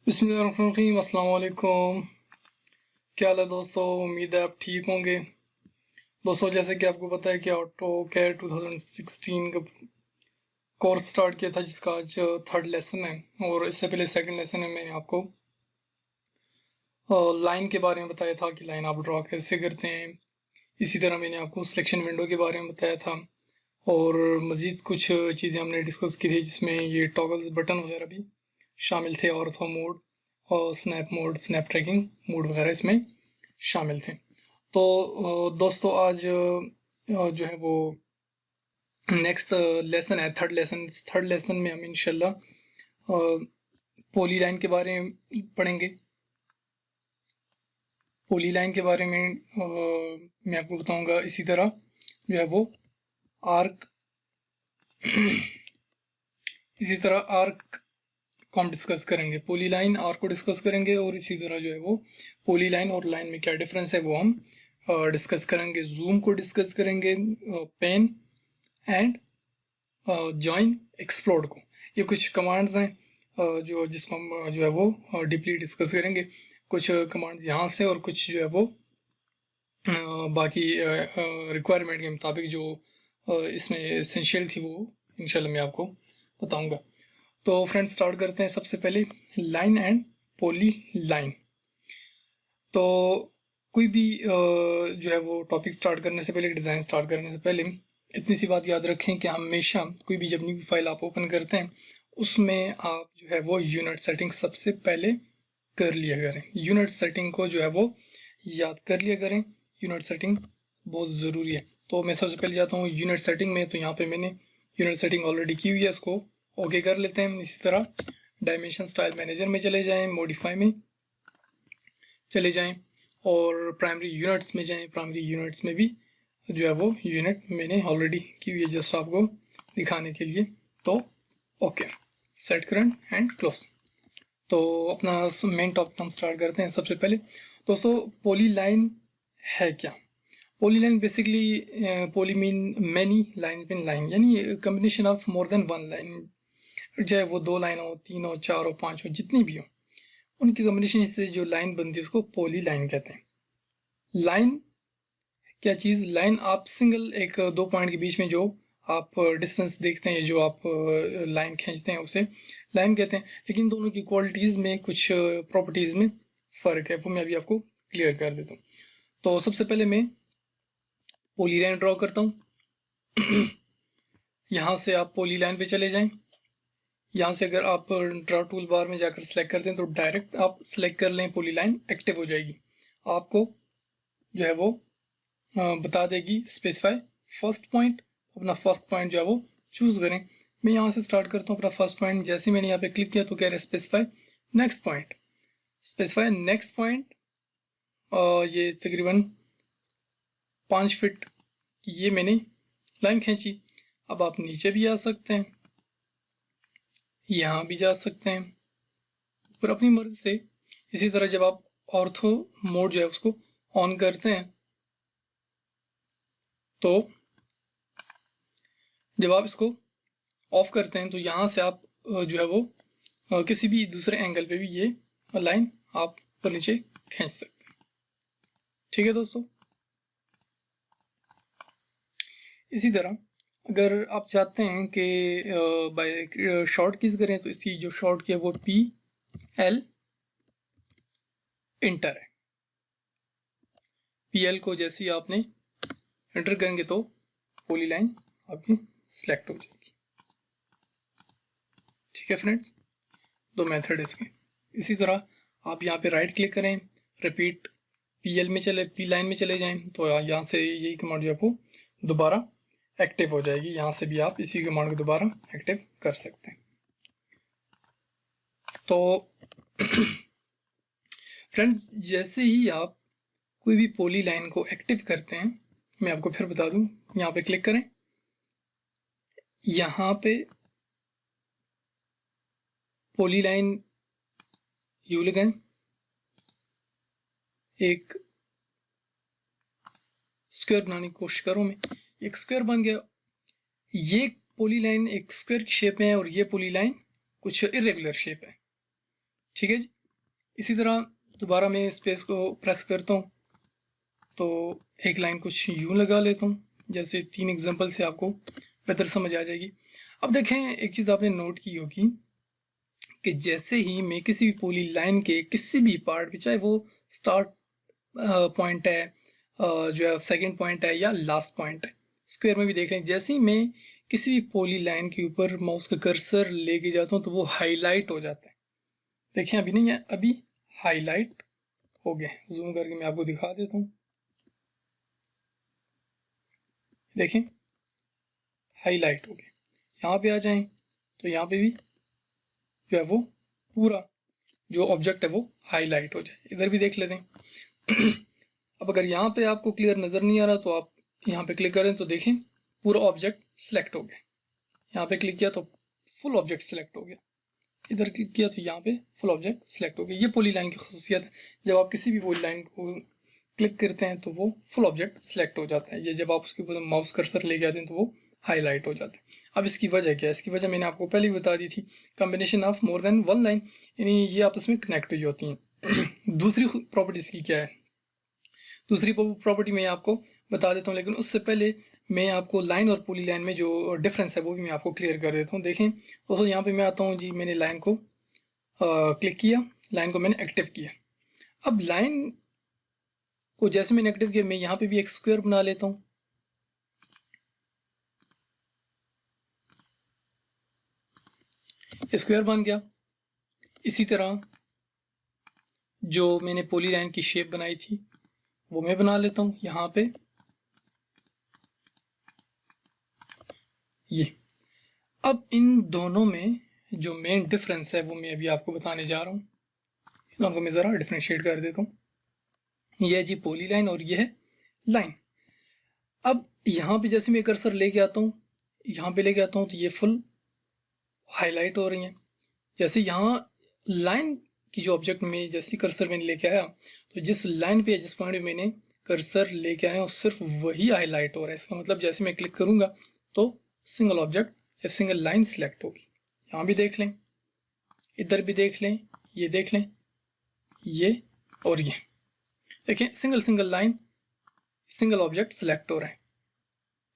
बिस्मिल्लाहिर्रहमानिर्रहीम, अस्सलाम वालेकुम। क्या हाल है दोस्तों? उम्मीद है आप ठीक होंगे। दोस्तों, जैसे कि आपको पता है कि ऑटो कैड 2016 का कोर्स स्टार्ट किया था, जिसका आज थर्ड लेसन है। और इससे पहले सेकंड लेसन में मैंने आपको लाइन के बारे में बताया था कि लाइन आप ड्रॉ कैसे करते हैं। इसी तरह मैंने आपको सिलेक्शन विंडो के बारे में बताया था, और मज़ीद कुछ चीज़ें हमने डिस्कस की थी, जिसमें ये टॉगल्स बटन वगैरह भी शामिल थे, ऑर्थो मोड और snap mode, snap tracking mode वगैरह इसमें शामिल थे। तो दोस्तों, आज जो है वो नेक्स्ट लेसन है, थर्ड लेसन। थर्ड लेसन में हम इंशाल्लाह पोली लाइन के बारे में पढ़ेंगे। पोली लाइन के बारे में मैं आपको बताऊंगा। इसी तरह जो है वो आर्क इसी तरह आर्क को हम डिस्कस करेंगे, पोली लाइन आर्क को डिस्कस करेंगे, और इसी तरह जो है वो पोली लाइन और लाइन में क्या डिफरेंस है वो हम डिस्कस करेंगे। जूम को डिस्कस करेंगे, पेन एंड जॉइन एक्सप्लोड को। ये कुछ कमांड्स हैं जो जिसको हम जो है वो डीपली डिस्कस करेंगे। कुछ कमांड्स यहाँ से और कुछ जो है वो बाकी रिक्वायरमेंट के मुताबिक जो इसमें एसेंशियल थी, वो इंशाल्लाह मैं आपको बताऊंगा। तो फ्रेंड्स, स्टार्ट करते हैं। सबसे पहले लाइन एंड पोली लाइन। तो कोई भी जो है वो टॉपिक स्टार्ट करने से पहले, डिज़ाइन स्टार्ट करने से पहले इतनी सी बात याद रखें कि हमेशा कोई भी जब न्यू फाइल आप ओपन करते हैं, उसमें आप जो है वो यूनिट सेटिंग सबसे पहले कर लिया करें। यूनिट सेटिंग को जो है वो याद कर लिया करें। यूनिट सेटिंग बहुत ज़रूरी है। तो मैं सबसे पहले जाता हूँ यूनिट सेटिंग में। तो यहाँ पे मैंने यूनिट सेटिंग ऑलरेडी की हुई है, इसको ओके कर लेते हैं। इसी तरह डायमेंशन स्टाइल मैनेजर में चले जाएं, मॉडिफाई में चले जाएं, और प्राइमरी यूनिट्स में जाएं। प्राइमरी यूनिट्स में भी जो है वो यूनिट मैंने ऑलरेडी की हुई है, जस्ट आपको दिखाने के लिए। तो okay, set current and close. तो अपना मेन टॉपिक हम स्टार्ट करते हैं। सबसे पहले दोस्तों, पोली लाइन है क्या? Poly line basically, poly mean many, line mean line, यानी combination of more than one line. चाहे वो 2 लाइन हो, 3 हो, 4 हो, 5 हो, जितनी भी हो, उनकी कम्बिनेशन से जो लाइन बनती है उसको पोली लाइन कहते हैं। लाइन क्या चीज़? लाइन आप सिंगल एक दो पॉइंट के बीच में जो आप डिस्टेंस देखते हैं, जो आप लाइन खींचते हैं, उसे लाइन कहते हैं। लेकिन दोनों की क्वालिटीज़ में कुछ प्रॉपर्टीज़ में फ़र्क है, वो मैं अभी आपको क्लियर कर देता हूँ। तो सबसे पहले मैं पोली लाइन ड्रॉ करता हूँ। यहाँ से आप पोली लाइन पे चले जाएं। यहाँ से अगर आप ड्रॉ टूल बार में जाकर सिलेक्ट करते हैं, तो डायरेक्ट आप सिलेक्ट कर लें, पोली लाइन एक्टिव हो जाएगी। आपको जो है वो बता देगी स्पेसिफाई फर्स्ट पॉइंट। अपना फर्स्ट पॉइंट जो है वो चूज़ करें। मैं यहाँ से स्टार्ट करता हूँ अपना फर्स्ट पॉइंट। जैसे मैंने यहाँ पे क्लिक किया तो कह रहा है specify next point. Specify next point, ये तकरीबन 5 फीट की ये मैंने लाइन खींची। अब आप नीचे भी आ सकते हैं, यहाँ भी जा सकते हैं, और अपनी मर्जी से। इसी तरह जब आप ऑर्थो मोड जो है उसको ऑन करते हैं, तो जब आप इसको ऑफ करते हैं, तो यहाँ से आप जो है वो किसी भी दूसरे एंगल पे भी ये लाइन आप ऊपर नीचे खींच सकते हैं। ठीक है दोस्तों। इसी तरह अगर आप चाहते हैं कि बाय शॉर्ट कीज करें, तो इसकी जो शॉर्ट की है वो PL इंटर है। PL को जैसे ही आपने एंटर करेंगे तो पोली लाइन आपकी सिलेक्ट हो जाएगी। ठीक है फ्रेंड्स, दो मेथड इसके। इसी तरह आप यहाँ पे राइट क्लिक करें, रिपीट PL में चले, P लाइन में चले जाएं, तो यहाँ से यही कमांड जो है वो दोबारा एक्टिव हो जाएगी। यहाँ से भी आप इसी कमांड को दोबारा एक्टिव कर सकते हैं। तो फ्रेंड्स, जैसे ही आप कोई भी पोली लाइन को एक्टिव करते हैं, मैं आपको फिर बता दूं, यहाँ पे क्लिक करें, यहाँ पे पोली लाइन यू लगाएं, एक स्क्वायर बनाने की कोशिश करूं मैं, एक स्क्वायर बन गया। ये पोली लाइन एक स्क्वायर की शेप में है, और ये पोली लाइन कुछ इरेगुलर शेप है। ठीक है जी। इसी तरह दोबारा मैं स्पेस को प्रेस करता हूँ तो एक लाइन कुछ यूँ लगा लेता हूँ, जैसे 3 एग्जांपल से आपको बेहतर समझ आ जाएगी। अब देखें, एक चीज़ आपने नोट की होगी कि जैसे ही मैं किसी भी पॉली लाइन के किसी भी पार्ट पे, चाहे वो स्टार्ट पॉइंट है, जो है सेकंड पॉइंट है या लास्ट पॉइंट है, स्क्वायर में भी देख लें, जैसे ही मैं किसी भी पॉली लाइन के ऊपर माउस का कर्सर लेके जाता हूँ तो वो हाईलाइट हो जाता है। देखें अभी नहीं है, अभी हाईलाइट हो गए। जूम करके मैं आपको दिखा देता हूँ, देखें हाईलाइट हो गए। यहाँ पे आ जाएं तो यहाँ पे भी जो है वो पूरा जो ऑब्जेक्ट है वो हाईलाइट हो जाए। इधर भी देख लेते हैं। अब अगर यहाँ पे आपको क्लियर नज़र नहीं आ रहा तो आप यहाँ पे क्लिक करें तो देखें पूरा ऑब्जेक्ट सिलेक्ट हो गया। यहाँ पे क्लिक किया तो फुल ऑब्जेक्ट सिलेक्ट हो गया, इधर क्लिक किया तो यहाँ पे फुल ऑब्जेक्ट सिलेक्ट हो गया। ये पॉली लाइन की खसूसियत है, जब आप किसी भी पॉली लाइन को क्लिक करते हैं तो वो फुल ऑब्जेक्ट सिलेक्ट हो जाता है। ये जब आप उसके ऊपर माउस कर्सर ले जाते हैं तो वो हाईलाइट हो जाते हैं। अब इसकी वजह क्या है? इसकी वजह मैंने आपको पहले ही बता दी थी, combination of more than one line, यानी ये आपस में कनेक्ट हुई होती हैं। दूसरी प्रॉपर्टी इसकी क्या है? दूसरी प्रॉपर्टी मैं आपको बता देता हूँ, लेकिन उससे पहले मैं आपको लाइन और पॉली लाइन में जो डिफरेंस है वो भी मैं आपको क्लियर कर देता हूँ। देखें दोस्तों, यहाँ पे मैं आता हूँ जी, मैंने लाइन को क्लिक किया, लाइन को मैंने एक्टिव किया। अब लाइन को जैसे मैंने एक्टिव किया, मैं यहाँ पे भी एक स्क्वायर बना लेता हूँ। स्क्वायर बन गया। इसी तरह जो मैंने पॉली लाइन की शेप बनाई थी वो मैं बना लेता हूँ यहाँ पे, ये। अब इन दोनों में जो मेन डिफरेंस है वो मैं अभी आपको बताने जा रहा हूँ। दोनों को मैं ज़रा डिफ्रेंशिएट कर देता हूँ। ये है जी पॉली लाइन और ये है लाइन। अब यहाँ पे जैसे मैं कर्सर लेके आता हूँ, यहाँ पे लेके आता हूँ तो ये फुल हाईलाइट हो रही हैं। जैसे यहाँ लाइन की जो ऑब्जेक्ट में जैसे कर्सर मैंने लेके आया तो जिस लाइन पे जिस पॉइंट पे मैंने कर्सर लेके आया हूँ सिर्फ वही हाईलाइट हो रहा है। इसका मतलब जैसे मैं क्लिक करूँगा तो सिंगल ऑब्जेक्ट या सिंगल लाइन सिलेक्ट होगी। यहाँ भी देख लें, इधर भी देख लें, ये देख लें, ये और ये देखें, single single line single object select हो रहा है।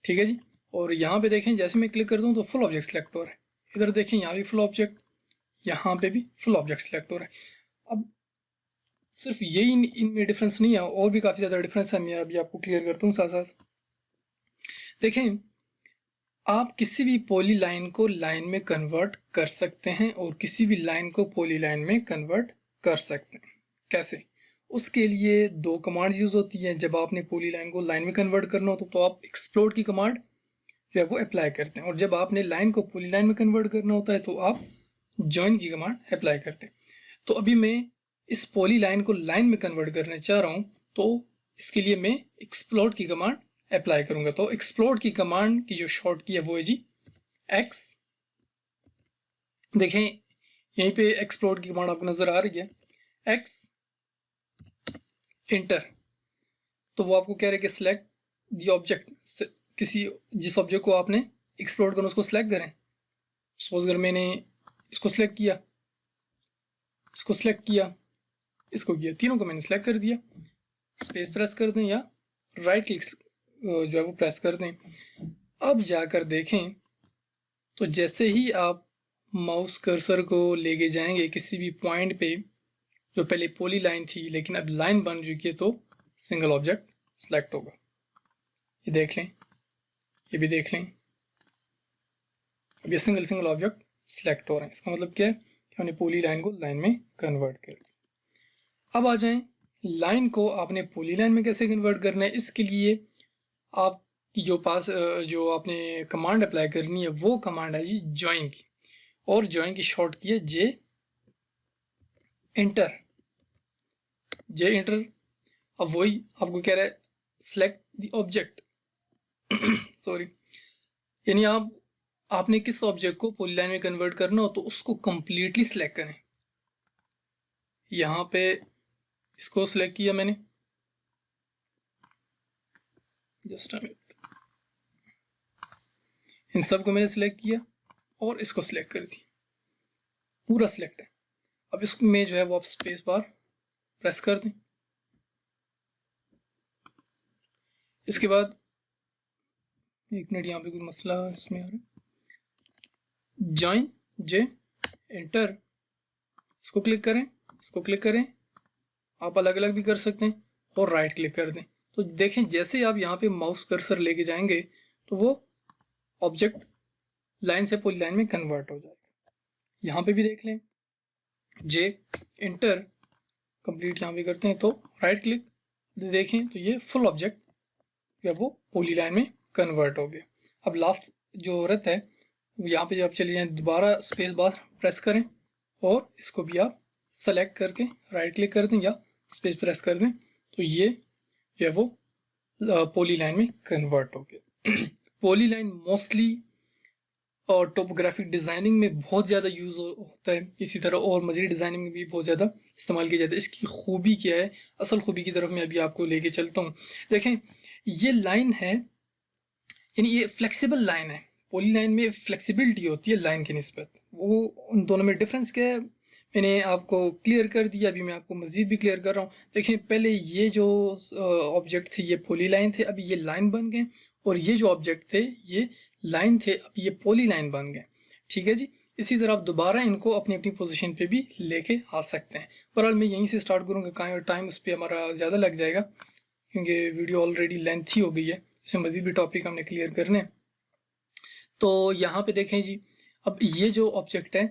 ठीक है जी। और यहाँ पे देखें जैसे मैं क्लिक करता हूँ तो फुल ऑब्जेक्ट सिलेक्ट हो रहा है। इधर देखें, यहाँ भी फुल ऑब्जेक्ट, यहाँ पे भी फुल ऑब्जेक्ट सिलेक्ट हो रहा है। अब सिर्फ यही इनमें डिफरेंस नहीं है, और भी काफ़ी ज़्यादा डिफरेंस है। मैं अभी आपको क्लियर करता हूँ साथ साथ। देखें, आप किसी भी पॉली लाइन को लाइन में कन्वर्ट कर सकते हैं और किसी भी लाइन को पॉली लाइन में कन्वर्ट कर सकते हैं। कैसे? उसके लिए 2 कमांड यूज़ होती हैं। जब आपने पॉली लाइन को लाइन में कन्वर्ट करना हो तो आप एक्सप्लोड की कमांड जो है वो अप्लाई करते हैं, और जब आपने लाइन को पॉली लाइन में कन्वर्ट करना होता है तो आप जॉइन की कमांड अप्लाई करते हैं। तो अभी मैं इस पॉली लाइन को लाइन में कन्वर्ट करना चाह रहा हूँ, तो इसके लिए मैं एक्सप्लोड की कमांड अप्लाई करूंगा। तो एक्सप्लोड की कमांड की जो शॉर्ट की है वो है जी एक्स। देखें यहीं पे एक्सप्लोड की कमांड आपको नजर आ रही है, एक्स इंटर। तो वो आपको कह रहे हैं कि सिलेक्ट दी ऑब्जेक्ट, किसी जिस ऑब्जेक्ट को आपने एक्सप्लोड करना उसको सिलेक्ट करें। सपोज अगर मैंने इसको सिलेक्ट किया, इसको सिलेक्ट किया, इसको किया, तीनों को मैंने सिलेक्ट कर दिया। स्पेस प्रेस कर दें या राइट क्लिक जो है वो प्रेस कर दें। अब जाकर देखें तो जैसे ही आप माउस कर्सर को लेके जाएंगे किसी भी पॉइंट पे, जो पहले पॉली लाइन थी लेकिन अब लाइन बन चुकी है, तो सिंगल ऑब्जेक्ट सिलेक्ट होगा। ये देख लें, ये भी देख लें, अब ये सिंगल सिंगल ऑब्जेक्ट सिलेक्ट हो रहे हैं। इसका मतलब क्या है कि हमने पॉली लाइन को लाइन में कन्वर्ट कर दिया। अब आ जाएं, लाइन को आपने पॉली लाइन में कैसे कन्वर्ट करना है। इसके लिए आपकी जो आपने कमांड अप्लाई करनी है वो कमांड है जी ज्वाइन की, और ज्वाइन की शॉर्ट की है जे इंटर, जे इंटर। अब वही आपको कह रहा है सिलेक्ट द ऑब्जेक्ट सॉरी, यानी आपने किस ऑब्जेक्ट को पॉली लाइन में कन्वर्ट करना हो तो उसको कंप्लीटली सिलेक्ट करें। यहाँ पे इसको सिलेक्ट किया मैंने, जस्ट इन सब को मैंने सिलेक्ट किया और इसको सिलेक्ट कर दिया, पूरा सिलेक्ट है। अब इसमें जो है वो आप स्पेस बार प्रेस कर दें। इसके बाद एक मिनट, यहाँ पे कोई मसला इसमें आ रहा है। जॉइन जे एंटर, इसको क्लिक करें, इसको क्लिक करें। आप अलग अलग भी कर सकते हैं और राइट क्लिक कर दें। तो देखें जैसे आप यहाँ पे माउस कर्सर लेके जाएंगे तो वो ऑब्जेक्ट लाइन से पॉलीलाइन में कन्वर्ट हो जाएगा। यहाँ पे भी देख लें, जे एंटर कंप्लीट यहाँ पे करते हैं तो राइट क्लिक, देखें तो ये फुल ऑब्जेक्ट जो है वो पॉलीलाइन में कन्वर्ट हो गया। अब लास्ट जो औरत है यहाँ पे जब आप चले जाएं, दोबारा स्पेस बार प्रेस करें और इसको भी आप सेलेक्ट करके राइट क्लिक कर दें या स्पेस प्रेस कर दें तो ये जो है वो पॉलीलाइन में कन्वर्ट हो गया। पॉलीलाइन मोस्टली और टोपोग्राफिक डिज़ाइनिंग में बहुत ज़्यादा यूज़ होता है, इसी तरह और मज़ीद डिज़ाइनिंग में भी बहुत ज़्यादा इस्तेमाल किया जाता है। इसकी खूबी क्या है, असल खूबी की तरफ मैं अभी आपको लेके चलता हूँ। देखें ये लाइन है, यानी ये फ्लेक्सिबल लाइन है। पॉलीलाइन में फ्लेक्सिबिलिटी होती है लाइन की निस्बत, वो उन दोनों में डिफरेंस क्या है मैंने आपको क्लियर कर दिया। अभी मैं आपको मज़ीद भी क्लियर कर रहा हूँ। देखें पहले ये जो ऑब्जेक्ट थे ये पॉलीलाइन थे, अभी ये लाइन बन गए, और ये जो ऑब्जेक्ट थे ये लाइन थे, अब ये पॉलीलाइन बन गए। ठीक है जी। इसी तरह आप दोबारा इनको अपनी अपनी पोजीशन पे भी लेके आ सकते हैं। बहरहाल मैं यहीं से स्टार्ट करूँगा, कहाँ टाइम उस पर हमारा ज़्यादा लग जाएगा क्योंकि वीडियो ऑलरेडी लेंथी हो गई है, इसमें मज़ीद भी टॉपिक हमने क्लियर करने हैं। तो यहाँ पे देखें जी, अब ये जो ऑब्जेक्ट है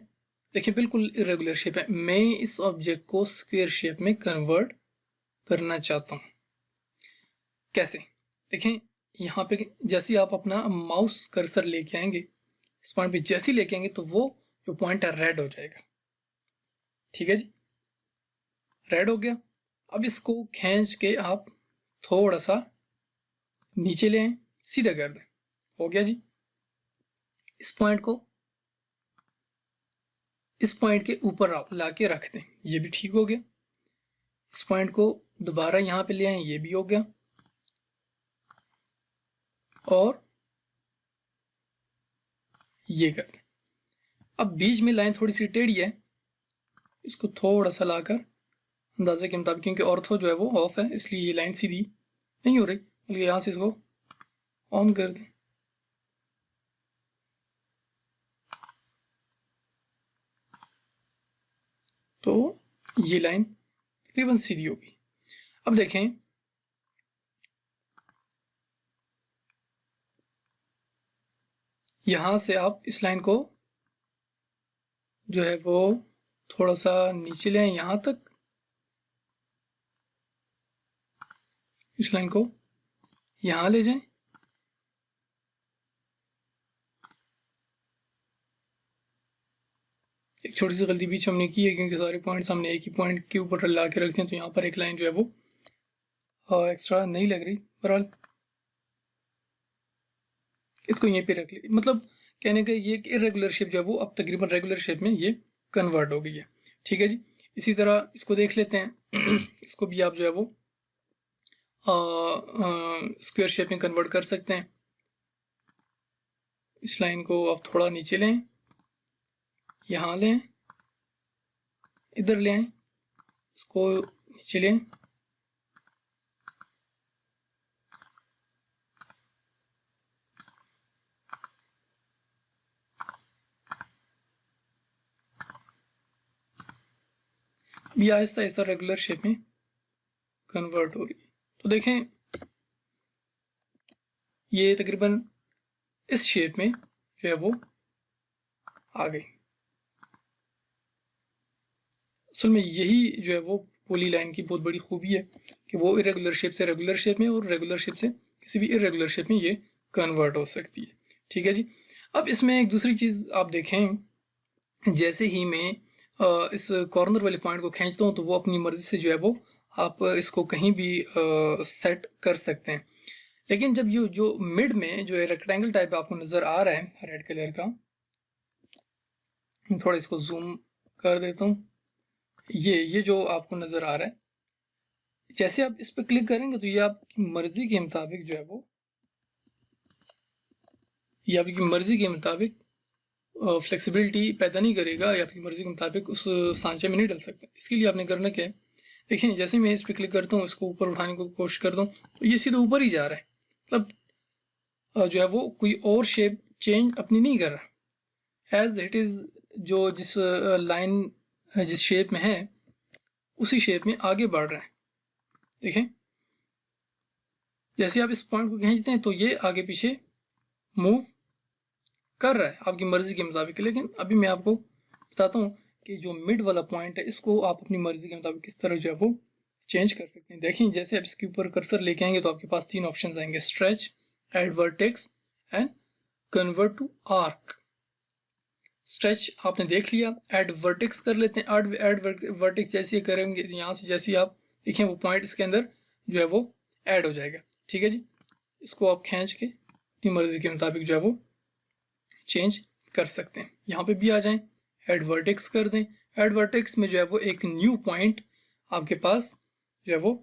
देखिए बिल्कुल इरेगुलर शेप है। मैं इस ऑब्जेक्ट को स्क्वायर शेप में कन्वर्ट करना चाहता हूँ। कैसे? देखें यहाँ पे जैसे आप अपना माउस कर्सर लेके आएंगे, इस पॉइंट पे जैसे ही लेके आएंगे तो वो जो पॉइंट है रेड हो जाएगा। ठीक है जी, रेड हो गया। अब इसको खींच के आप थोड़ा सा नीचे ले आए, सीधा कर दें, हो गया जी। इस पॉइंट के ऊपर ला के रख दें, ये भी ठीक हो गया। इस पॉइंट को दोबारा यहाँ पे ले आए, ये भी हो गया। और ये कर दें। अब बीच में लाइन थोड़ी सी टेढ़ी है, इसको थोड़ा सा लाकर अंदाजे के मुताबिक, क्योंकि ऑर्थो जो है वो ऑफ है इसलिए ये लाइन सीधी नहीं हो रही, बल्कि यहाँ से इसको ऑन कर दें। तो ये लाइन तकरीबन सीधी होगी। अब देखें यहाँ से आप इस लाइन को जो है वो थोड़ा सा नीचे ले आए यहाँ तक, इस लाइन को यहाँ ले जाएं। एक छोटी सी गलती बीच हमने की है क्योंकि सारे पॉइंट्स हमने एक ही पॉइंट के ऊपर ला के रखते हैं, तो यहाँ पर एक लाइन जो है वो एक्स्ट्रा नहीं लग रही। बहरहाल इसको यहीं पे रख ली, मतलब कहने का ये इरेगुलर शेप जो है वो अब तकरीबन रेगुलर शेप में ये कन्वर्ट हो गई है। ठीक है जी। इसी तरह इसको देख लेते हैं। इसको भी आप जो है वो स्क्वायर शेप में कन्वर्ट कर सकते हैं। इस लाइन को आप थोड़ा नीचे लें, यहाँ लें, इधर ले आएं, इसको नीचे लें, भी आहिस्ता आहिस्ता रेगुलर शेप में कन्वर्ट हो रही है। तो देखें ये तकरीबन इस शेप में जो है वो आ गई। असल में यही जो है वो पोली लाइन की बहुत बड़ी खूबी है कि वो इरेगुलर शेप से रेगुलर शेप में और रेगुलर शेप से किसी भी इरेगुलर शेप में ये कन्वर्ट हो सकती है। ठीक है जी। अब इसमें एक दूसरी चीज़ आप देखें, जैसे ही मैं इस कॉर्नर वाले पॉइंट को खींचता हूँ तो वो अपनी मर्जी से जो है वो आप इसको कहीं भी सेट कर सकते हैं। लेकिन जब ये जो मिड में जो है रेक्टेंगल टाइप आपको नज़र आ रहा है रेड कलर का, थोड़ा इसको जूम कर देता हूँ, ये जो आपको नज़र आ रहा है, जैसे आप इस पर क्लिक करेंगे तो ये आपकी मर्जी के मुताबिक जो है वो, ये आपकी मर्जी के मुताबिक फ्लेक्सिबिलिटी पैदा नहीं करेगा या अपनी मर्जी के मुताबिक उस सांचे में नहीं डल सकता। इसके लिए आपने करना क्या है, देखिए जैसे मैं इस पर क्लिक करता हूँ, इसको ऊपर उठाने की कोशिश करता हूँ तो ये सीधे ऊपर ही जा रहा है, मतलब जो है वो कोई और शेप चेंज अपनी नहीं कर रहा, एज इट इज़ जो जिस लाइन जिस शेप में है उसी शेप में आगे बढ़ रहा है। देखें जैसे आप इस पॉइंट को खींचते हैं तो ये आगे पीछे मूव कर रहा है आपकी मर्जी के मुताबिक। लेकिन अभी मैं आपको बताता हूँ कि जो मिड वाला पॉइंट है इसको आप अपनी मर्जी के मुताबिक किस तरह जो है वो चेंज कर सकते हैं। देखिए जैसे आप इसके ऊपर कर्सर लेके आएंगे तो आपके पास 3 ऑप्शन आएंगे, stretch, add vertex and convert to arc. Stretch आपने देख लिया, एड वर्टेक्स कर लेते हैं। एड वर्टेक्स जैसे करेंगे यहाँ से जैसे आप देखें वो पॉइंट इसके अंदर जो है वो ऐड हो जाएगा। ठीक है जी, इसको आप खींच के अपनी मर्जी के मुताबिक जो है वो चेंज कर सकते हैं। यहाँ पे भी आ जाएं, एड वर्टेक्स कर दें। एड वर्टेक्स में जो है वो एक न्यू पॉइंट आपके पास जो है वो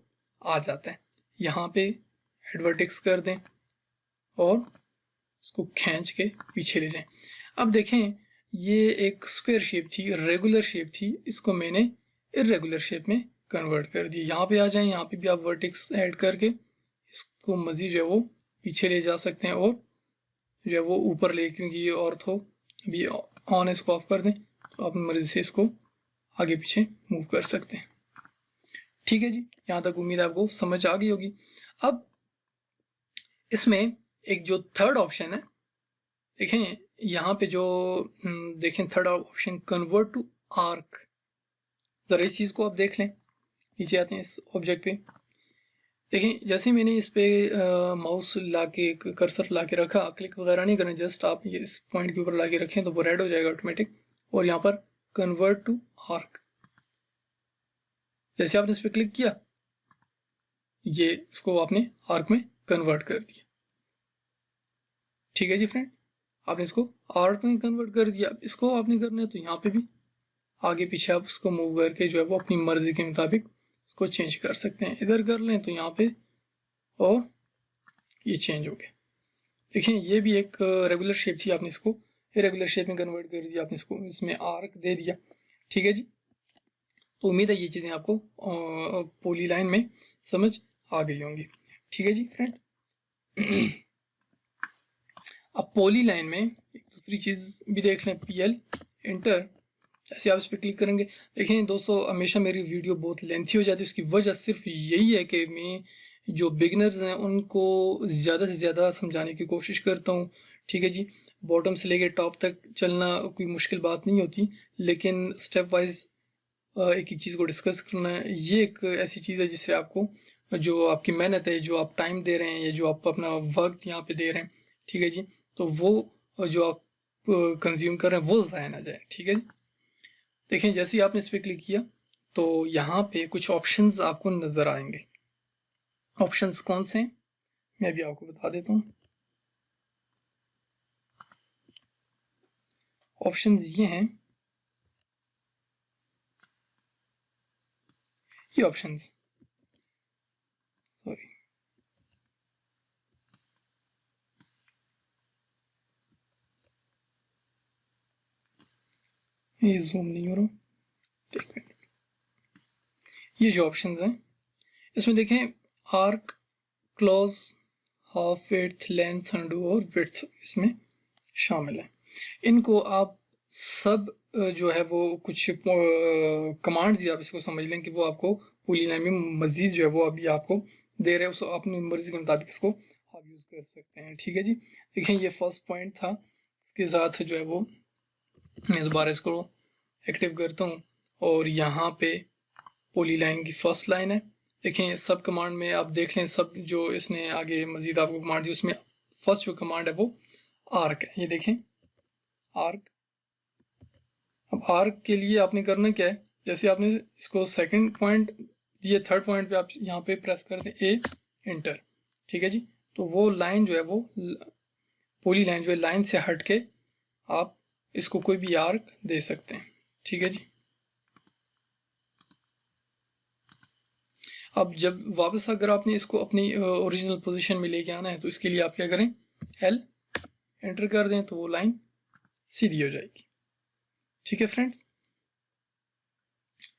आ जाता है। यहाँ पे एड वर्टेक्स कर दें और इसको खींच के पीछे ले जाएं। अब देखें ये एक स्क्वायर शेप थी, रेगुलर शेप थी, इसको मैंने इरेगुलर शेप में कन्वर्ट कर दिया। यहाँ पे आ जाएं, यहाँ पे भी आप वर्टेक्स ऐड करके इसको मज़ीद जो है वो पीछे ले जा सकते हैं और जो है वो ऊपर ले, क्योंकि ये ऑर्थो अभी ऑन है, इसको ऑफ कर दें तो अपनी मर्जी से इसको आगे पीछे मूव कर सकते हैं। ठीक है जी, यहाँ तक उम्मीद आपको समझ आ गई होगी। अब इसमें एक जो थर्ड ऑप्शन है, देखें यहाँ पे जो देखें third option convert to arc, ज़रा इस चीज़ को आप देख लें। नीचे आते हैं इस ऑब्जेक्ट पे, देखें जैसे मैंने इस पे माउस ला के कर्सर ला के रखा, क्लिक वगैरह नहीं करें, जस्ट आप ये इस पॉइंट के ऊपर ला के रखें तो वो रेड हो जाएगा ऑटोमेटिक। और यहाँ पर कन्वर्ट टू आर्क, जैसे आपने इस पर क्लिक किया ये इसको आपने आर्क में कन्वर्ट कर दिया। ठीक है जी फ्रेंड, आपने इसको आर्क में कन्वर्ट कर दिया। इसको आपने करना है तो यहाँ पे भी आगे पीछे आप इसको मूव करके जो है वो अपनी मर्जी के मुताबिक इसको चेंज कर सकते हैं। इधर कर लें तो यहाँ पे और ये चेंज हो गया। देखिए ये भी एक रेगुलर शेप थी, आपने इसको इरेगुलर शेप में कन्वर्ट कर दिया, आपने इसको इसमें आर्क दे दिया। ठीक है जी, तो उम्मीद है ये चीज़ें आपको पॉली लाइन में समझ आ गई होंगी। ठीक है जी फ्रेंड, अब पॉली लाइन में एक दूसरी चीज़ भी देख लें, PL इंटर। जैसे आप इस पर क्लिक करेंगे, देखें दोस्तों हमेशा मेरी वीडियो बहुत लेंथी हो जाती है, उसकी वजह सिर्फ यही है कि मैं जो बिगनर्स हैं उनको ज़्यादा से ज़्यादा समझाने की कोशिश करता हूँ। ठीक है जी, बॉटम से लेके टॉप तक चलना कोई मुश्किल बात नहीं होती, लेकिन स्टेप वाइज एक एक चीज़ को डिस्कस करना है। ये एक ऐसी चीज़ है जिससे आपको जो आपकी मेहनत है, जो आप टाइम दे रहे हैं या जो आप अपना वक्त यहाँ पे दे रहे हैं, ठीक है जी, तो वो जो आप कंज्यूम कर रहे हैं वो ज़ाया ना जाए। ठीक है जी, देखें जैसे ही आपने इस पर क्लिक किया तो यहाँ पे कुछ ऑप्शंस आपको नज़र आएंगे। ऑप्शंस कौन से हैं मैं भी आपको बता देता हूँ। ऑप्शंस ये हैं, ये ऑप्शंस सॉरी ये जूम नहीं हो रहा, एक मिनट। ये जो ऑप्शंस हैं इसमें देखें arc, close, half width, length, undo और विड्थ इसमें शामिल है। इनको आप सब जो है वो कुछ कमांड्स ही आप इसको समझ लें कि वो आपको पूरी लाइन में मजीद जो है वो अभी आपको दे रहे हैं, उसको अपनी मर्जी के मुताबिक इसको आप यूज़ कर सकते हैं। ठीक है जी, देखें ये फर्स्ट पॉइंट था, इसके साथ जो है वो मैं दोबारा इसको एक्टिव करता हूँ और यहाँ पे पॉली लाइन की फर्स्ट लाइन है। देखें सब कमांड में आप देख लें, सब जो इसने आगे मजीद आपको कमांड दी उसमें फर्स्ट जो कमांड है वो आर्क है। ये देखें आर्क। अब आर्क के लिए आपने करना क्या है, जैसे आपने इसको सेकंड पॉइंट दिए, थर्ड पॉइंट पे आप यहाँ पे प्रेस कर दें ए इंटर। ठीक है जी, तो वो लाइन जो है वो पॉली लाइन जो है लाइन से हट के आप इसको कोई भी आर्क दे सकते हैं। ठीक है जी, अब जब वापस अगर आपने इसको अपनी ओरिजिनल पोजीशन में लेके आना है तो इसके लिए आप क्या करें, एल एंटर कर दें तो वो लाइन सीधी हो जाएगी। ठीक है फ्रेंड्स,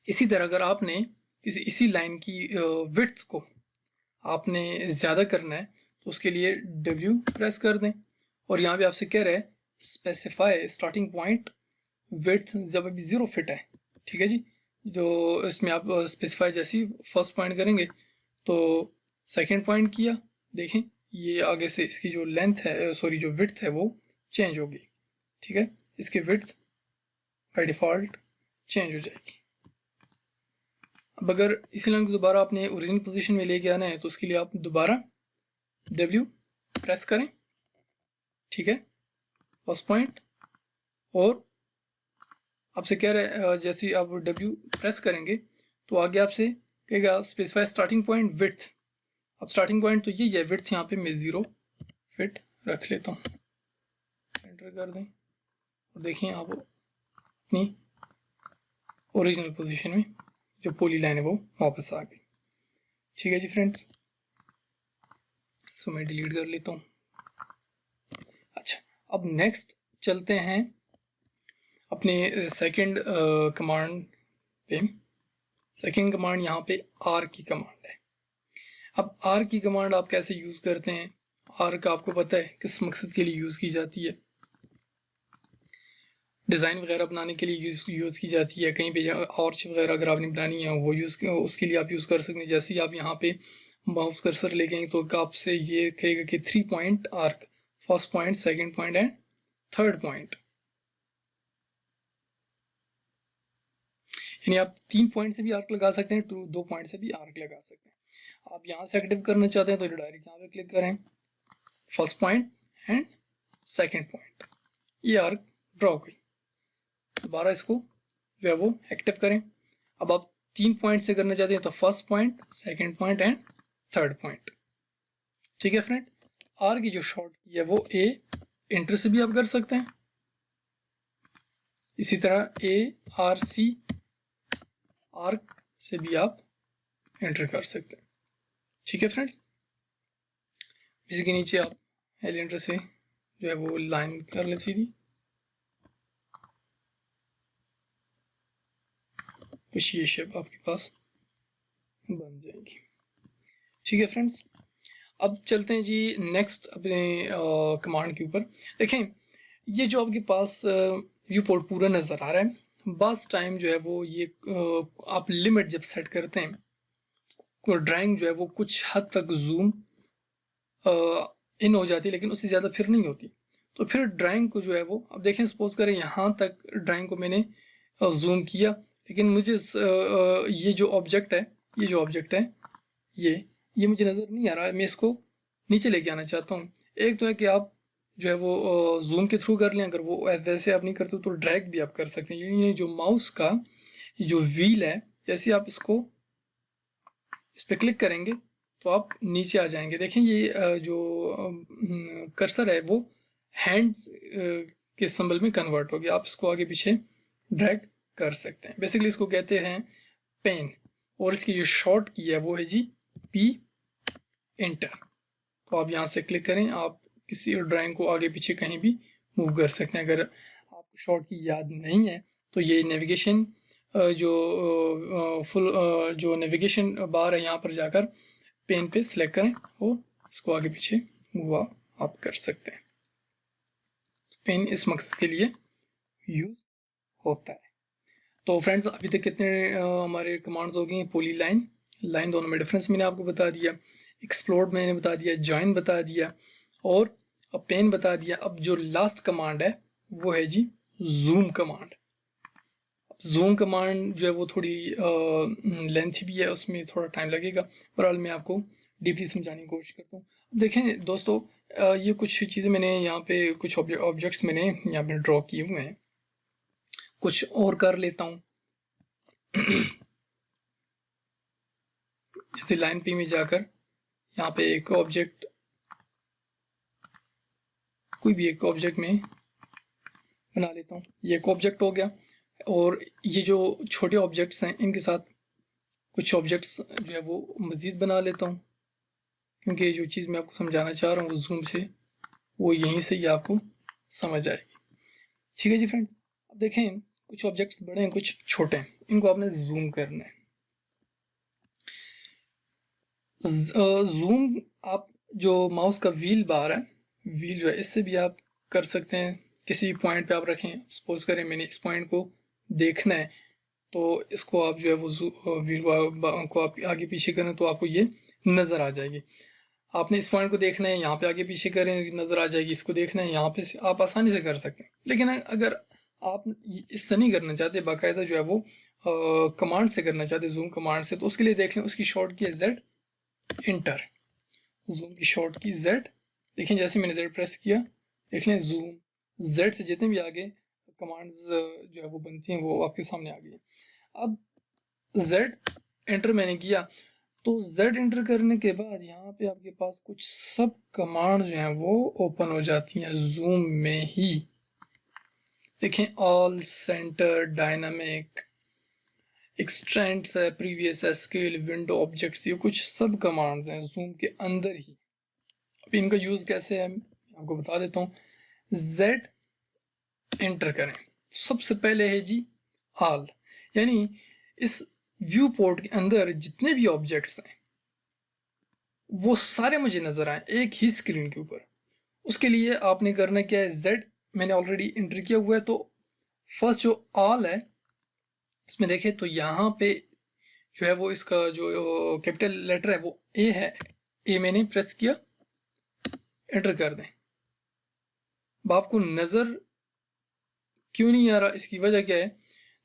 इसी तरह अगर आपने इसी लाइन की विड्थ को आपने ज़्यादा करना है तो उसके लिए W प्रेस कर दें, और यहाँ पे आपसे कह रहा है स्पेसिफाई स्टार्टिंग पॉइंट विड्थ जब अभी 0 फिट है। ठीक है जी, जो इसमें आप स्पेसिफाई जैसी फर्स्ट पॉइंट करेंगे तो सेकंड पॉइंट किया, देखें ये आगे से इसकी जो लेंथ है, सॉरी जो विड्थ है वो चेंज होगी। ठीक है, इसकी विड्थ बाय डिफ़ॉल्ट चेंज हो जाएगी। अब अगर इसी लाइन को दोबारा आपने ओरिजिनल पोजीशन में लेके आना है तो उसके लिए आप दोबारा W प्रेस करें। ठीक है, फर्स्ट पॉइंट, और आपसे कह रहे हैं जैसे ही आप W प्रेस करेंगे तो आगे आपसे कहेगा स्पेसिफाई स्टार्टिंग पॉइंट विड्थ। अब स्टार्टिंग पॉइंट तो ये है, विड्थ यहाँ पे मैं 0 फिट रख लेता हूँ, एंटर कर दें और देखिए आप अपनी ओरिजिनल पोजीशन में जो पॉली लाइन है वो वापस आ गई। ठीक है जी फ्रेंड्स, सो मैं डिलीट कर लेता हूँ। अच्छा, अब नेक्स्ट चलते हैं अपने सेकंड कमांड पे। सेकंड कमांड यहाँ पे R की कमांड है। अब R की कमांड आप कैसे यूज़ करते हैं, R का आपको पता है किस मकसद के लिए यूज़ की जाती है, डिज़ाइन वगैरह बनाने के लिए यूज़ की जाती है, कहीं पे आर्च वगैरह अगर आपने बनानी है वो उसके लिए आप यूज़ कर सकते हैं। जैसे ही आप यहाँ पे माउस कर्सर ले गए तो आपसे ये कहेगा कि 3 point arc, first point, second point and third point, यानी आप 3 पॉइंट से भी आर्क लगा सकते हैं, 2 पॉइंट से भी आर्क लगा सकते हैं। आप यहाँ से एक्टिव करना चाहते हैं तो डायरेक्ट यहाँ पे क्लिक करें, first point and second point, ये आर्क ड्रॉ हुई। दोबारा इसको जो है वो एक्टिव करें। अब आप 3 पॉइंट से करना चाहते हैं तो first point, second point and third point. ठीक है फ्रेंड, आर की जो शॉर्ट की है वो ए एंटर से भी आप कर सकते हैं, इसी तरह ARC आर्क से भी आप एंटर कर सकते हैं। ठीक है फ्रेंड्स, इसी के नीचे आप एल एंटर से जो है वो लाइन कर लें सीधी, कुछ ये शेप आपके पास बन जाएगी। ठीक है फ्रेंड्स, अब चलते हैं जी नेक्स्ट अपने कमांड के ऊपर। देखें ये जो आपके पास व्यू पोर्ट पूरा नज़र आ रहा है, बस टाइम जो है वो ये आप लिमिट जब सेट करते हैं तो ड्राइंग जो है वो कुछ हद तक जूम इन हो जाती है, लेकिन उससे ज़्यादा फिर नहीं होती। तो फिर ड्राइंग को जो है वो, अब देखें सपोज करें यहाँ तक ड्राइंग को मैंने जूम किया, लेकिन मुझे ये जो ऑब्जेक्ट है ये मुझे नज़र नहीं आ रहा है, मैं इसको नीचे लेके आना चाहता हूँ। एक तो है कि आप जो है वो जूम के थ्रू कर लें, अगर वो वैसे आप नहीं करते तो ड्रैग भी आप कर सकते हैं। यानी जो माउस का जो व्हील है, जैसे आप इस पर क्लिक करेंगे तो आप नीचे आ जाएंगे। देखें ये जो कर्सर है वो हैंड्स के सिंबल में कन्वर्ट हो गया। आप इसको आगे पीछे ड्रैग कर सकते हैं। बेसिकली इसको कहते हैं पेन, और इसकी जो शॉर्ट की है वो है जी P एंटर। तो आप यहाँ से क्लिक करें, आप किसी ड्राइंग को आगे पीछे कहीं भी मूव कर सकते हैं। अगर आपको शॉर्ट की याद नहीं है तो ये नेविगेशन जो नेविगेशन बार है यहाँ पर जाकर पेन पे सिलेक्ट करें और इसको आगे पीछे मूव आप कर सकते हैं। पेन इस मकसद के लिए यूज़ होता है। तो फ्रेंड्स अभी तक कितने हमारे कमांड्स हो गए, पॉली लाइन दोनों में डिफरेंस मैंने आपको बता दिया, एक्सप्लोर मैंने बता दिया, जॉइन बता दिया और पेन बता दिया। अब जो लास्ट कमांड है वो है जी जूम कमांड। जूम कमांड जो है वो थोड़ी लेंथी भी है, उसमें थोड़ा टाइम लगेगा, बहरहाल मैं आपको डीपली समझाने की कोशिश करता हूँ। देखें दोस्तों, ये कुछ चीज़ें मैंने यहाँ पे कुछ ऑब्जेक्ट्स मैंने यहाँ पे ड्रॉ किए हुए हैं, कुछ और कर लेता हूँ। जैसे लाइन पे में जाकर यहाँ पे एक ऑब्जेक्ट, कोई भी एक ऑब्जेक्ट में बना लेता हूँ। ये एक ऑब्जेक्ट हो गया, और ये जो छोटे ऑब्जेक्ट्स हैं इनके साथ कुछ ऑब्जेक्ट्स जो है वो मज़ीद बना लेता हूँ, क्योंकि जो चीज़ मैं आपको समझाना चाह रहा हूँ वो जूम से वो यहीं से ही आपको समझ आएगी। ठीक है जी फ्रेंड्स, अब देखें कुछ ऑब्जेक्ट्स बड़े हैं कुछ छोटे हैं, इनको आपने जूम करना है। जूम आप जो माउस का व्हील बार है, व्हील जो है इससे भी आप कर सकते हैं। किसी भी पॉइंट पे आप रखें, सपोज करें मैंने इस पॉइंट को देखना है तो इसको आप जो है वो व्हील को आप आगे पीछे करें तो आपको ये नज़र आ जाएगी। आपने इस पॉइंट को देखना है, यहाँ पे आगे पीछे करें नज़र आ जाएगी। इसको देखना है यहाँ पे आप आसानी से कर सकते हैं। लेकिन अगर आप इससे नहीं करना चाहते, बाकायदा जो है वो कमांड से करना चाहते, जूम कमांड से, तो उसके लिए देख लें उसकी शॉर्ट की है जेड इंटर। जूम की शॉर्ट की जेड, देखें जैसे मैंने जेड प्रेस किया, देख लें जूम जेड से जितने भी आगे कमांड्स जो है वो बनती हैं वो आपके सामने आ गई। अब जेड एंटर मैंने किया तो जेड एंटर करने के बाद यहाँ पे आपके पास कुछ सब कमांड जो हैं वो ओपन हो जाती हैं जूम में ही। देखें ऑल, सेंटर, डायनामिक, एक्सटेंड्स है, प्रीवियस है, स्केल, विंडो, ऑब्जेक्ट्स, ये कुछ सब कमांड्स हैं जूम के अंदर ही। अब इनका यूज़ कैसे है आपको बता देता हूँ। जेड एंटर करें, सबसे पहले है जी ऑल, यानी इस व्यू पोर्ट के अंदर जितने भी ऑब्जेक्ट्स हैं वो सारे मुझे नज़र आए एक ही स्क्रीन के ऊपर। उसके लिए आपने करना क्या है, जेड मैंने ऑलरेडी एंटर किया हुआ है तो फर्स्ट जो ऑल है इसमें देखें तो यहाँ पे जो है वो इसका जो कैपिटल लेटर है वो ए है, ए मैंने प्रेस किया, एंटर कर दें। अब आपको नज़र क्यों नहीं आ रहा, इसकी वजह क्या है,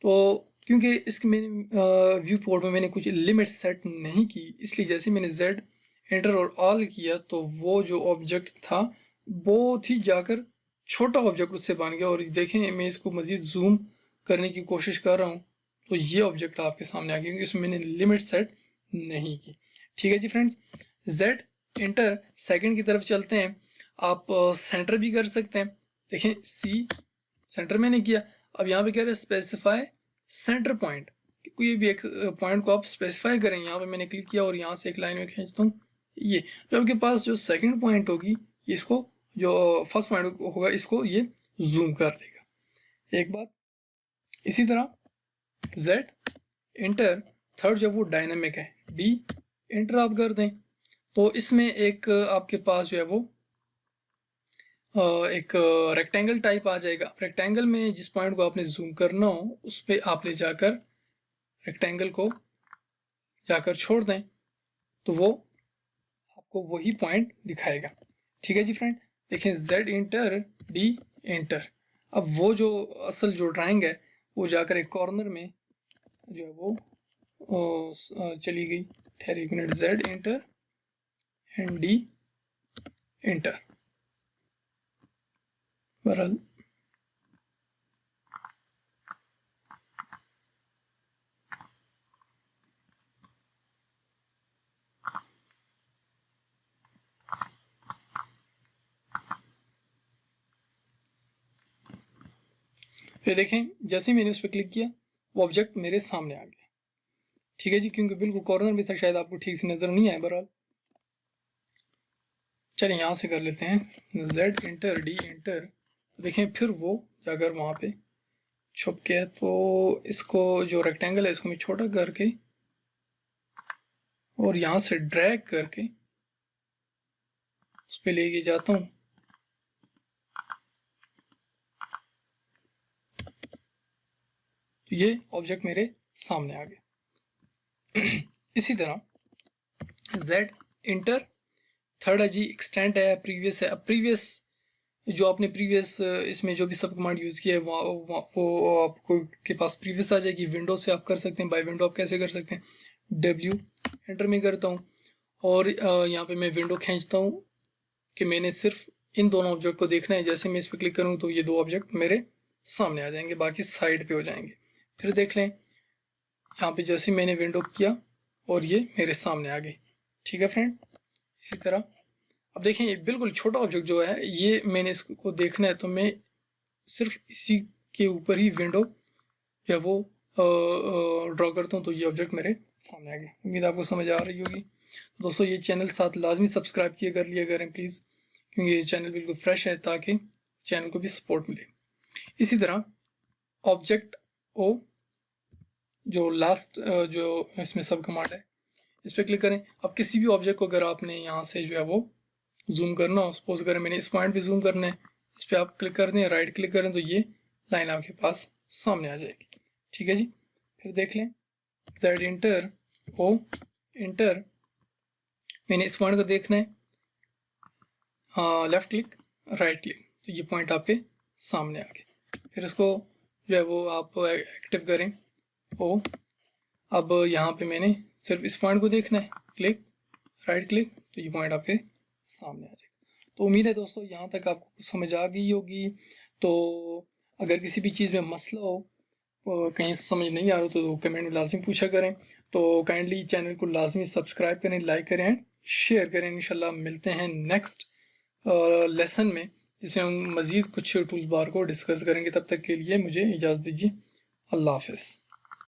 तो क्योंकि इसके मैंने व्यू पोर्ट में मैंने कुछ लिमिट सेट नहीं की, इसलिए जैसे मैंने जेड एंटर और ऑल किया तो वो जो ऑब्जेक्ट था बहुत ही जाकर छोटा ऑब्जेक्ट उससे बन गया। और देखें मैं इसको मज़ीद जूम करने की कोशिश कर रहा हूँ तो ये ऑब्जेक्ट आपके सामने आ गया क्योंकि इसमें मैंने लिमिट सेट नहीं की। ठीक है जी फ्रेंड्स, जेड एंटर, सेकंड की तरफ चलते हैं। आप सेंटर भी कर सकते हैं। देखें सी सेंटर मैंने किया, अब यहाँ पे कह रहे हैं स्पेसिफाई सेंटर पॉइंट, कोई भी एक पॉइंट को आप स्पेसिफाई करें। यहाँ पे मैंने क्लिक किया और यहाँ से एक लाइन में खींचता हूँ, ये जो आपके पास जो सेकंड पॉइंट होगी इसको, जो फर्स्ट पॉइंट होगा इसको ये जूम कर लेगा। एक बात इसी तरह जेड एंटर, थर्ड जब वो डायनामिक है डी एंटर आप कर दें तो इसमें एक आपके पास जो है वो एक रेक्टेंगल टाइप आ जाएगा। रेक्टेंगल में जिस पॉइंट को आपने जूम करना हो उस पर आप ले जाकर रेक्टेंगल को जाकर छोड़ दें तो वो आपको वही पॉइंट दिखाएगा। ठीक है जी फ्रेंड, देखें जेड इंटर डी एंटर, अब वो जो असल जो ड्राइंग है वो जाकर एक कॉर्नर में जो है वो चली गई। ठहर एक minute, Z inter and D enter, बहरहाल फिर देखें जैसे ही मैंने उस पर क्लिक किया वो ऑब्जेक्ट मेरे सामने आ गया। ठीक है जी, क्योंकि बिल्कुल कॉर्नर में था, शायद आपको ठीक से नज़र नहीं आया। बहरहाल चलिए यहाँ से कर लेते हैं, जेड एंटर डी एंटर, देखें फिर वो जाकर वहाँ पे छुप गया। तो इसको जो रेक्टेंगल है इसको मैं छोटा करके और यहाँ से ड्रैग करके उस पर लेके जाता हूँ। तो ये ऑब्जेक्ट मेरे सामने आ गया। इसी तरह जेड इंटर, थर्ड है जी एक्सटेंट है, प्रीवियस है। अब प्रीवियस जो आपने प्रीवियस इसमें जो भी सब कमांड यूज़ किया है वो आपको के पास प्रीवियस आ जाएगी। विंडो से आप कर सकते हैं, बाय विंडो आप कैसे कर सकते हैं, डब्ल्यू एंटर में करता हूँ और यहाँ पे मैं विंडो खींचता हूँ कि मैंने सिर्फ इन दोनों ऑब्जेक्ट को देखना है। जैसे मैं इस पर क्लिक करूँ तो ये दो ऑब्जेक्ट मेरे सामने आ जाएंगे, बाकी साइड पे हो जाएंगे। फिर देख लें यहाँ पे जैसे मैंने विंडो किया और ये मेरे सामने आ गई। ठीक है फ्रेंड, इसी तरह अब देखें ये बिल्कुल छोटा ऑब्जेक्ट जो है ये मैंने इसको देखना है तो मैं सिर्फ इसी के ऊपर ही विंडो या वो ड्रॉ करता हूँ तो ये ऑब्जेक्ट मेरे सामने आ गया। उम्मीद आपको समझ आ रही होगी। दोस्तों ये चैनल साथ लाजमी सब्सक्राइब किए कर लिया करें प्लीज़, क्योंकि ये चैनल बिल्कुल फ्रेश है ताकि चैनल को भी सपोर्ट मिले। इसी तरह ऑब्जेक्ट ओ, जो लास्ट जो इसमें सब कमांड है, इस पर क्लिक करें। अब किसी भी ऑब्जेक्ट को अगर आपने यहाँ से जो है वो जूम करना हो, सपोज करें मैंने इस पॉइंट पे जूम करना है, इस पर आप क्लिक कर दें, राइट क्लिक करें तो ये लाइन आपके पास सामने आ जाएगी। ठीक है जी। फिर देख लें जेड इंटर ओ इंटर, मैंने इस पॉइंट को देखना है, हाँ लेफ्ट क्लिक राइट क्लिक, तो ये पॉइंट आपके सामने आ गए। फिर इसको जो है वो आप एक्टिव करें ओ। अब यहाँ पे मैंने सिर्फ इस पॉइंट को देखना है, क्लिक राइट क्लिक, तो ये पॉइंट आपके सामने आ जाएगा। तो उम्मीद है दोस्तों यहाँ तक आपको कुछ समझ आ गई होगी। तो अगर किसी भी चीज़ में मसला हो, कहीं समझ नहीं आ रहा तो कमेंट में लाजमी पूछा करें। तो काइंडली चैनल को लाजमी सब्सक्राइब करें, लाइक करें एंड शेयर करें। इंशाल्लाह मिलते हैं नेक्स्ट लेसन में, जिसमें हम मज़ीद कुछ टूल्स बार को डिस्कस करेंगे। तब तक के लिए मुझे इजाज़त दीजिए। अल्लाह हाफ़िज़।